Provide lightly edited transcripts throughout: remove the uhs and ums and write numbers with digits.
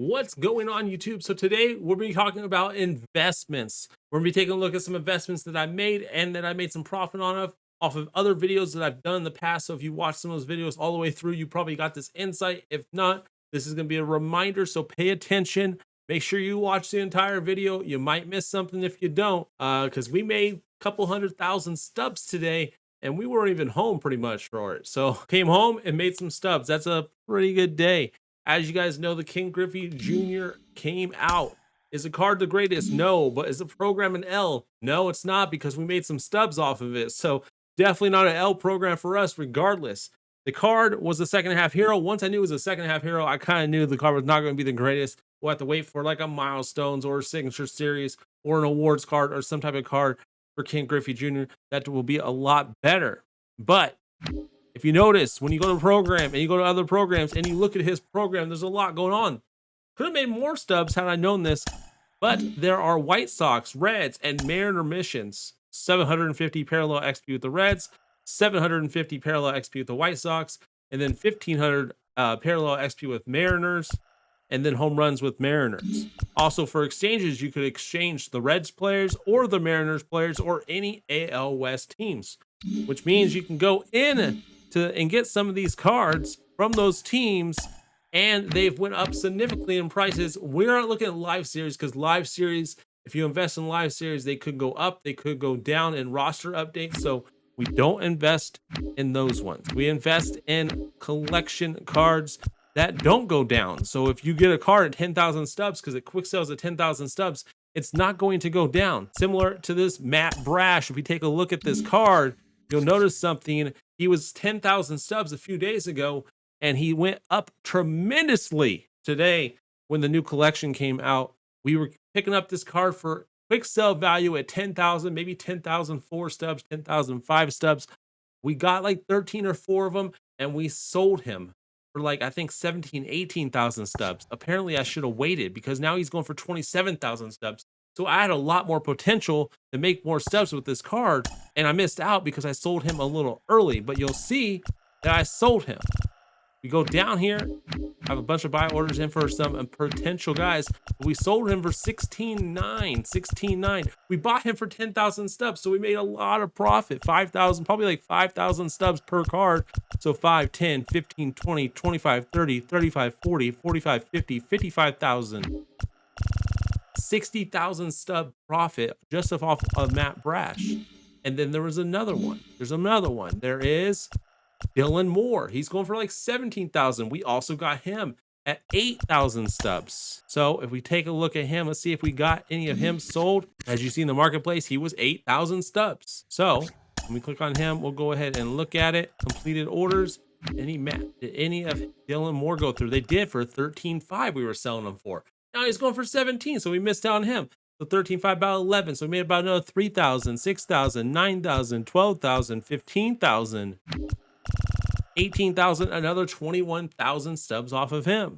What's going on, YouTube? So today we'll be talking about investments. We're gonna be taking a look at some investments that I made and that I made some profit off of other videos that I've done in the past. So if you watch some of those videos all the way through, you probably got this insight. If not, this is gonna be a reminder. So pay attention. Make sure you watch the entire video. You might miss something if you don't, because we made a couple 100,000 stubs today and we weren't even home pretty much for it. So came home and made some stubs. That's a pretty good day. As you guys know, the King Griffey Jr. came out. Is the card the greatest? No. But is the program an L? No, it's not, because we made some stubs off of it. So definitely not an L program for us regardless. The card was the second half hero. Once I knew it was a second half hero, I kind of knew the card was not going to be the greatest. We'll have to wait for like a milestones or a signature series or an awards card or some type of card for King Griffey Jr. that will be a lot better. But if you notice, when you go to a program and you go to other programs and you look at his program, there's a lot going on. Could have made more stubs had I known this, but there are White Sox, Reds, and Mariner missions. 750 parallel XP with the Reds, 750 parallel XP with the White Sox, and then 1500 parallel XP with Mariners, and then home runs with Mariners. Also, for exchanges, you could exchange the Reds players or the Mariners players or any AL West teams, which means you can go in and get some of these cards from those teams, and they've went up significantly in prices. We're not looking at live series, because live series, if you invest in live series, they could go up, they could go down in roster updates. So we don't invest in those ones. We invest in collection cards that don't go down. So if you get a card at 10,000 stubs, because it quick sells at 10,000 stubs, it's not going to go down. Similar to this Matt Brash, if we take a look at this card, you'll notice something. He was 10,000 stubs a few days ago, and he went up tremendously today when the new collection came out. We were picking up this card for quick sell value at 10,000, maybe 10,004 stubs, 10,005 stubs. We got like 13 or 4 of them, and we sold him for like, I think 17, 18,000 stubs. Apparently I should have waited, because now he's going for 27,000 stubs. So I had a lot more potential to make more stubs with this card, and I missed out because I sold him a little early. But you'll see that I sold him. We go down here, I have a bunch of buy orders in for some potential guys. We sold him for 16.9. We bought him for 10,000 stubs, so we made a lot of profit. 5,000, probably like 5,000 stubs per card. So 5, 10, 15, 20, 25, 30, 35, 40, 45, 50, 55,000. 60,000 stub profit just off of Matt Brash. And then there was another one. There's another one. There is Dylan Moore. He's going for like 17,000. We also got him at 8,000 stubs. So if we take a look at him, let's see if we got any of him sold. As you see in the marketplace, he was 8,000 stubs. So when we click on him, we'll go ahead and look at it. Completed orders. Did any of Dylan Moore go through? They did for 13.5. We were selling them for. Now he's going for 17, so we missed out on him. So 13.5, about 11. So we made about another 3,000, 6,000, 9,000, 12,000, 15,000, 18,000, another 21,000 stubs off of him.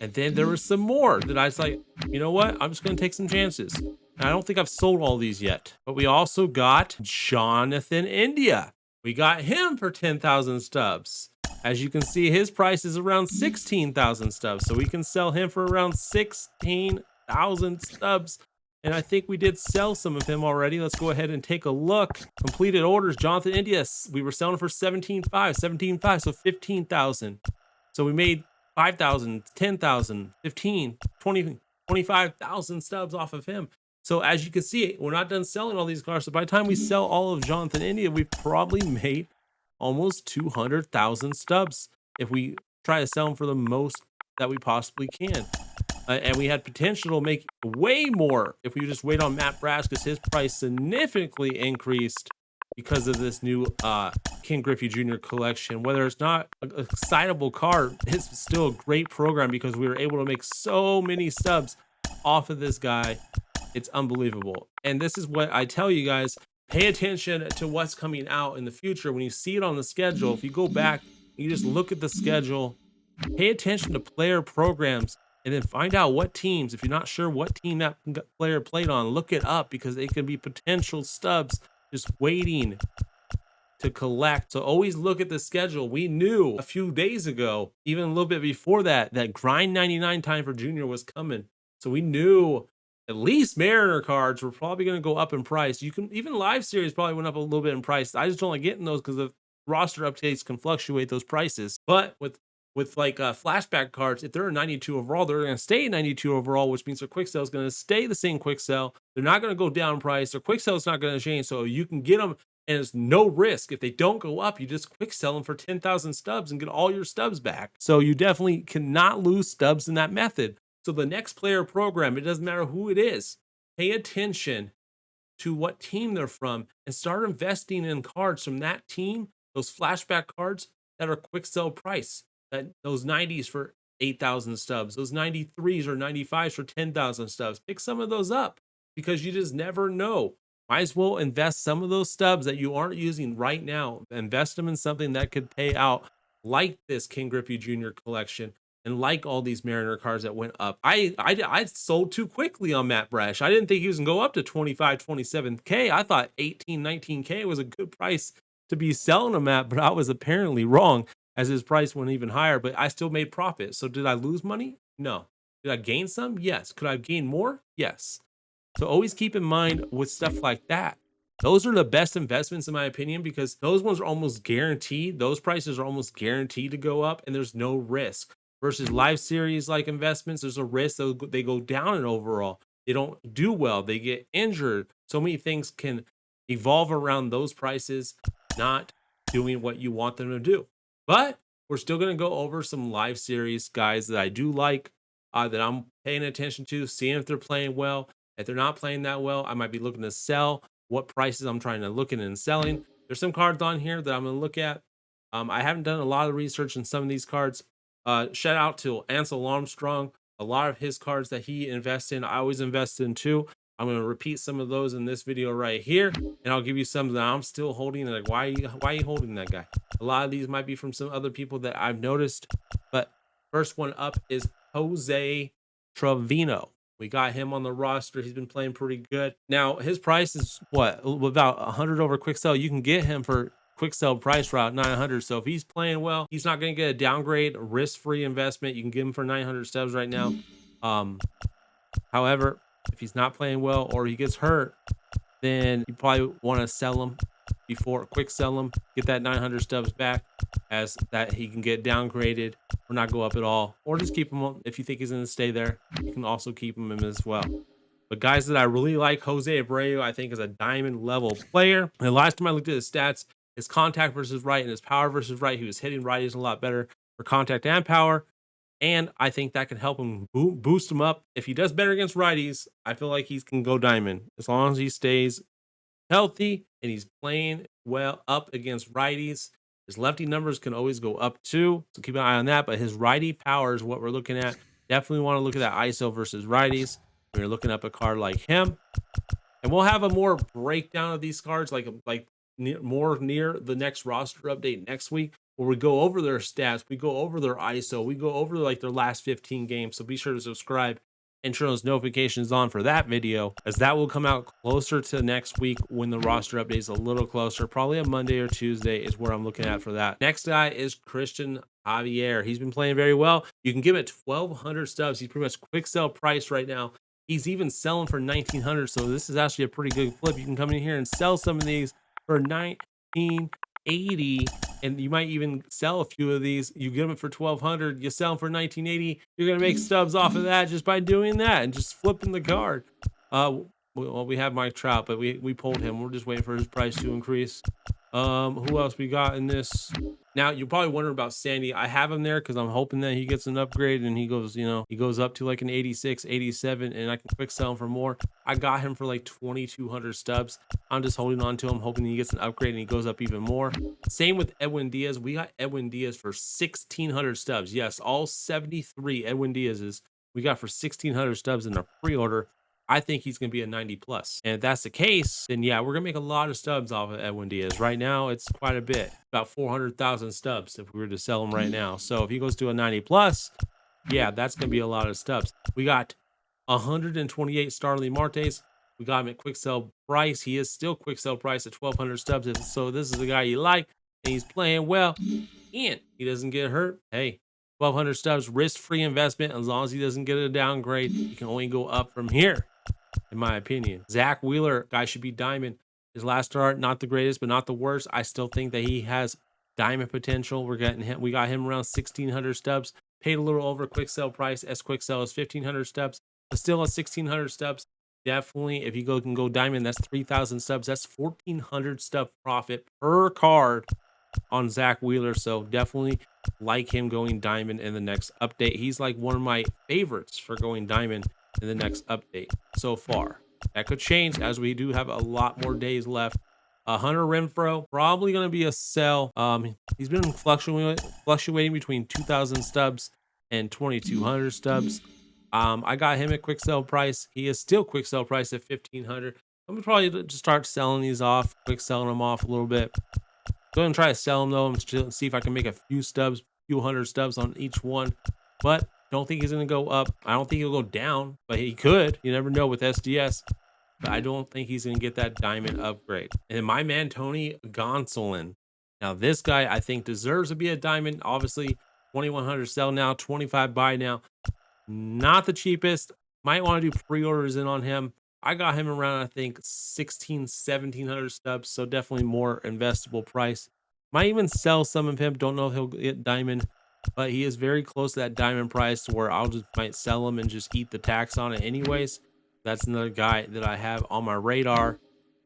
And then there was some more that I was like, you know what? I'm just going to take some chances. And I don't think I've sold all these yet. But we also got Jonathan India. We got him for 10,000 stubs. As you can see, his price is around 16,000 stubs. So we can sell him for around 16,000 stubs. And I think we did sell some of him already. Let's go ahead and take a look. Completed orders, Jonathan India. We were selling for 17.5, so 15,000. So we made 5,000, 10,000, 15, 20, 25,000 stubs off of him. So as you can see, we're not done selling all these cards. So by the time we sell all of Jonathan India, we've probably made almost 200,000 stubs if we try to sell them for the most that we possibly can. And we had potential to make way more if we just wait on Matt Brash, because his price significantly increased because of this new King Griffey Jr. collection. Whether it's not an excitable card, it's still a great program because we were able to make so many stubs off of this guy. It's unbelievable. And this is what I tell you guys. Pay attention to what's coming out in the future. When you see it on the schedule, if you go back, you just look at the schedule, pay attention to player programs, and then find out what teams. If you're not sure what team that player played on, look it up, because it can be potential stubs just waiting to collect. So always look at the schedule. We knew a few days ago, even a little bit before that, that grind 99 time for Junior was coming. So we knew at least Mariner cards were probably going to go up in price. You can even live series probably went up a little bit in price. I just don't like getting those because the roster updates can fluctuate those prices. But with like flashback cards, if they're a 92 overall, they're going to stay 92 overall, which means their quick sale is going to stay the same quick sale. They're not going to go down in price. Their quick sale is not going to change. So you can get them and it's no risk. If they don't go up, you just quick sell them for 10,000 stubs and get all your stubs back. So you definitely cannot lose stubs in that method. So the next player program, it doesn't matter who it is, pay attention to what team they're from and start investing in cards from that team, those flashback cards that are quick sell price, that those 90s for 8,000 stubs, those 93s or 95s for 10,000 stubs. Pick some of those up because you just never know. Might as well invest some of those stubs that you aren't using right now. Invest them in something that could pay out, like this King Griffey Jr. collection and like all these Mariner cards that went up. I sold too quickly on Matt Brash. I didn't think he was gonna go up to 25, 27K. I thought 18, 19K was a good price to be selling him at, but I was apparently wrong as his price went even higher, but I still made profit. So did I lose money? No. Did I gain some? Yes. Could I have gained more? Yes. So always keep in mind with stuff like that. Those are the best investments in my opinion, because those ones are almost guaranteed. Those prices are almost guaranteed to go up and there's no risk. Versus live series like investments, there's a risk they go down in overall. They don't do well. They get injured. So many things can evolve around those prices not doing what you want them to do. But we're still going to go over some live series guys that I do like, that I'm paying attention to, seeing if they're playing well. If they're not playing that well, I might be looking to sell. What prices I'm trying to look at and selling. There's some cards on here that I'm going to look at. I haven't done a lot of research on some of these cards. Shout out to Ansel Armstrong. A lot of his cards that he invests in, I always invest in too. I'm going to repeat some of those in this video right here, and I'll give you some that I'm still holding. Like, why are you holding that guy? A lot of these might be from some other people that I've noticed, but first one up is Jose Trevino. We got him on the roster. He's been playing pretty good. Now his price is what, about 100 over quick sell. You can get him for quick sell price route 900. So if he's playing well, he's not going to get a downgrade, risk-free investment. You can get him for 900 stubs right now. However, if he's not playing well or he gets hurt, then you probably want to sell him before, quick sell him, get that 900 stubs back, as that he can get downgraded or not go up at all, or just keep him. If you think he's going to stay there, you can also keep him as well. But guys that I really like, Jose Abreu, I think is a diamond level player. And the last time I looked at his stats, his contact versus right and his power versus right, he was hitting righties a lot better for contact and power. And I think that can help him boost him up. If he does better against righties, I feel like he can go diamond as long as he stays healthy and he's playing well up against righties. His lefty numbers can always go up too, so keep an eye on that. But his righty power is what we're looking at. Definitely want to look at that ISO versus righties when you're looking up a card like him. And we'll have a more breakdown of these cards, like more near the next roster update next week, where we go over their stats, we go over their ISO, we go over like their last 15 games. So be sure to subscribe and turn those notifications on for that video, as that will come out closer to next week when the roster update is a little closer. Probably a Monday or Tuesday is where I'm looking at for that. Next guy is Christian Javier. He's been playing very well. You can give it 1,200 stubs. He's pretty much quick sell price right now. He's even selling for 1,900. So this is actually a pretty good flip. You can come in here and sell some of these for 1,980, and you might even sell a few of these. You get them for 1,200, you sell them for 1,980. You're gonna make stubs off of that just by doing that and just flipping the card. Well, we have Mike Trout, but we pulled him. We're just waiting for his price to increase. Who else we got in this? Now you're probably wondering about Sandy. I have him there because I'm hoping that he gets an upgrade and he goes, he goes up to like an 86, 87, and I can quick sell him for more. I got him for like 2,200 stubs. I'm just holding on to him, hoping he gets an upgrade and he goes up even more. Same with Edwin Diaz. We got Edwin Diaz for 1,600 stubs. Yes, all 73 Edwin Diaz's we got for 1,600 stubs in our pre-order. I think he's going to be a 90 plus. And if that's the case, then yeah, we're going to make a lot of stubs off of Edwin Diaz. Right now, it's quite a bit, about 400,000 stubs if we were to sell him right now. So if he goes to a 90 plus, yeah, that's going to be a lot of stubs. We got 128 Starling Martes, We got him at quick sell price. He is still quick sell price at 1,200 stubs. So this is the guy you like, and he's playing well, and he doesn't get hurt. Hey, 1,200 stubs, risk-free investment. As long as he doesn't get a downgrade, he can only go up from here, in my opinion. Zach Wheeler, guy should be diamond. His last start, not the greatest, but not the worst. I still think that he has diamond potential. We got him around 1,600 stubs. Paid a little over quick sell price, as quick sell is 1,500 stubs, but still a 1,600 stubs. Definitely, if you can go diamond, that's 3,000 stubs. That's 1,400 stub profit per card on Zach Wheeler. So definitely like him going diamond in the next update. He's like one of my favorites for going diamond in the next update so far. That could change as we do have a lot more days left. Hunter Renfro, probably going to be a sell. He's been fluctuating between 2,000 stubs and 2,200 stubs. I got him at quick sell price. He is still quick sell price at 1,500. I'm gonna probably just start selling these off, quick selling them off a little bit. Go ahead and try to sell them though, and see if I can make a few stubs, few hundred stubs on each one. But don't think he's gonna go up. I don't think he'll go down, but he could. You never know with SDS. But I don't think he's gonna get that diamond upgrade. And my man Tony Gonsolin. Now this guy I think deserves to be a diamond. Obviously, 2,100 sell now, 25 buy now. Not the cheapest. Might want to do pre-orders in on him. I got him around, I think, 1,700 stubs, so definitely more investable price. Might even sell some of him. Don't know if he'll get diamond, but he is very close to that diamond price to where I'll just might sell him and just eat the tax on it anyways. That's another guy that I have on my radar,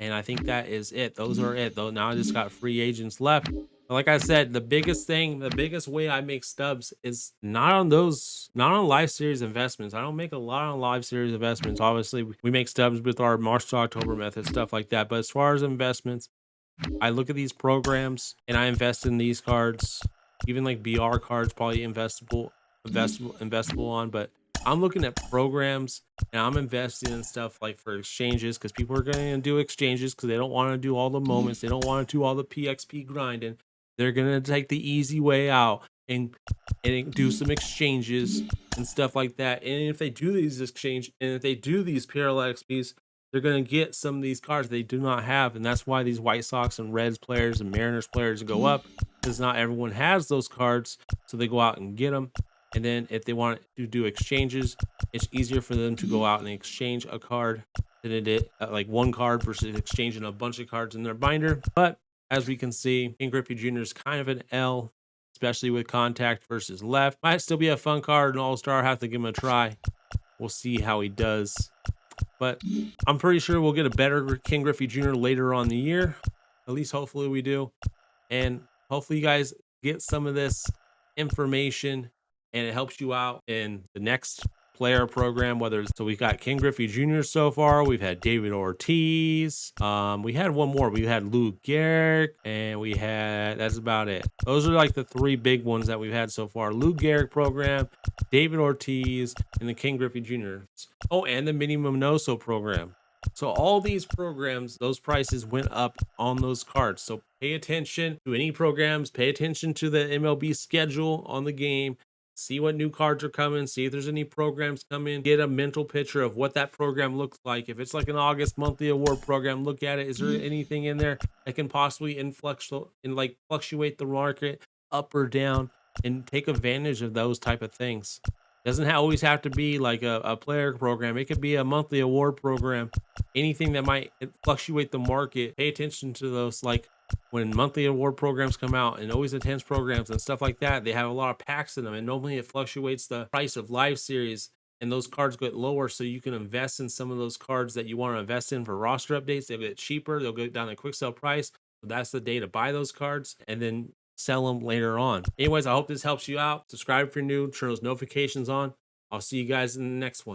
and I think that is it. Those are it, though. Now I just got free agents left. But like I said, the biggest way I make stubs is not on live series investments. I don't make a lot on live series investments. Obviously, we make stubs with our March to October method, stuff like that. But as far as investments, I look at these programs and I invest in these cards. Even like BR cards, probably investable on. But I'm looking at programs and I'm investing in stuff like for exchanges, because people are going to do exchanges because they don't want to do all the moments. They don't want to do all the PXP grinding. They're going to take the easy way out and do some exchanges and stuff like that. And if they do these parallel XPs, they're going to get some of these cards they do not have. And that's why these White Sox and Reds players and Mariners players go up, because not everyone has those cards. So they go out and get them. And then if they want to do exchanges, it's easier for them to go out and exchange a card than it is like one card versus exchanging a bunch of cards in their binder. But as we can see, King Griffey Jr. is kind of an L, especially with contact versus left. Might still be a fun card, an all-star. Have to give him a try. We'll see how he does. But I'm pretty sure we'll get a better King Griffey Jr. later on in the year. At least hopefully we do. And hopefully you guys get some of this information and it helps you out in the next player program, so we've got King Griffey Jr. so far. We've had David Ortiz. We had one more. We had Lou Gehrig, and that's about it. Those are like the three big ones that we've had so far. Lou Gehrig program, David Ortiz, and the King Griffey Jr. Oh, and the Mini Minoso program. So all these programs, those prices went up on those cards. So pay attention to any programs. Pay attention to the MLB schedule on the game. See what new cards are coming. See if there's any programs coming. Get a mental picture of what that program looks like. If it's like an August monthly award program, look at it. Is there anything in there that can possibly fluctuate the market up or down, and take advantage of those type of things? Doesn't always have to be like a player program. It could be a monthly award program. Anything that might fluctuate the market, pay attention to those. Like when monthly award programs come out and always intense programs and stuff like that, they have a lot of packs in them, and normally it fluctuates the price of live series, and those cards get lower, so you can invest in some of those cards that you want to invest in for roster updates. They'll get cheaper. They'll go down to quick sell price. So that's the day to buy those cards and then sell them later on. Anyways, I hope this helps you out. Subscribe if you're new, turn those notifications on. I'll see you guys in the next one.